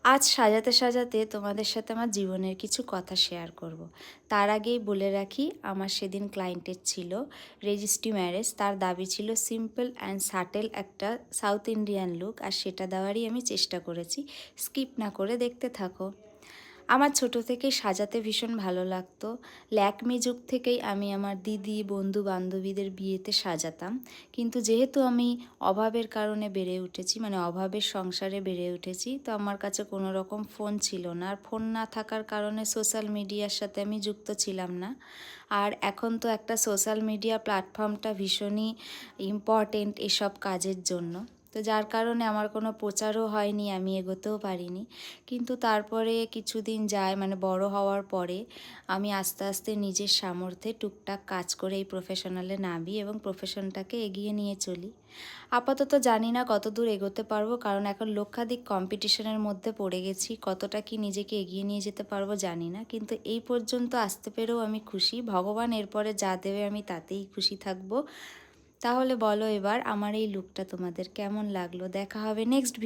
আজ সাজাতে সাজাতে তোমাদের সাথে আমার জীবনের কিছু কথা শেয়ার করব। তার আগেই বলে রাখি, আমার সেদিন ক্লায়েন্টের ছিল রেজিস্ট্রি ম্যারেজ। তার দাবি ছিল সিম্পল অ্যান্ড সাটেল একটা সাউথ ইন্ডিয়ান লুক, আর সেটা দেওয়ারই আমি চেষ্টা করেছি। স্কিপ না করে দেখতে থাকো। আমার ছোট থেকেই সাজাতে ভীষণ ভালো লাগতো। ল্যাকমি যুগ থেকেই আমি আমার দিদি বন্ধু বান্ধবীদের বিয়েতে সাজাতাম। কিন্তু যেহেতু আমি অভাবের কারণে বেড়ে উঠেছি, মানে অভাবের সংসারে বেড়ে উঠেছি, তো আমার কাছে কোনো রকম ফোন ছিল না। আর ফোন না থাকার কারণে সোশ্যাল মিডিয়ার সাথে আমি যুক্ত ছিলাম না। আর এখন তো একটা সোশ্যাল মিডিয়া প্ল্যাটফর্মটা ভীষণই ইম্পর্টেন্ট এসব কাজের জন্য। তো যার কারণে আমার কোনো প্রচারও হয়নি, আমি এগোতেও পারিনি। কিন্তু তারপরে কিছুদিন যায়, মানে বড় হওয়ার পরে আমি আস্তে আস্তে নিজের সামর্থ্যে টুকটাক কাজ করে এই প্রফেশনালে নামি এবং প্রফেশনটাকে এগিয়ে নিয়ে চলি। আপাতত জানি না কত দূর এগোতে পারবো, কারণ এখন লক্ষাধিক কম্পিটিশনের মধ্যে পড়ে গেছি। কতটা কি নিজেকে এগিয়ে নিয়ে যেতে পারবো জানি না, কিন্তু এই পর্যন্ত আসতে পেরেও আমি খুশি। ভগবান এরপরে যা দেবে আমি তাতেই খুশি থাকবো। তাহলে বলো এবার আমার এই লুকটা তোমাদের কেমন লাগলো। দেখা হবে নেক্সট ভিডিও।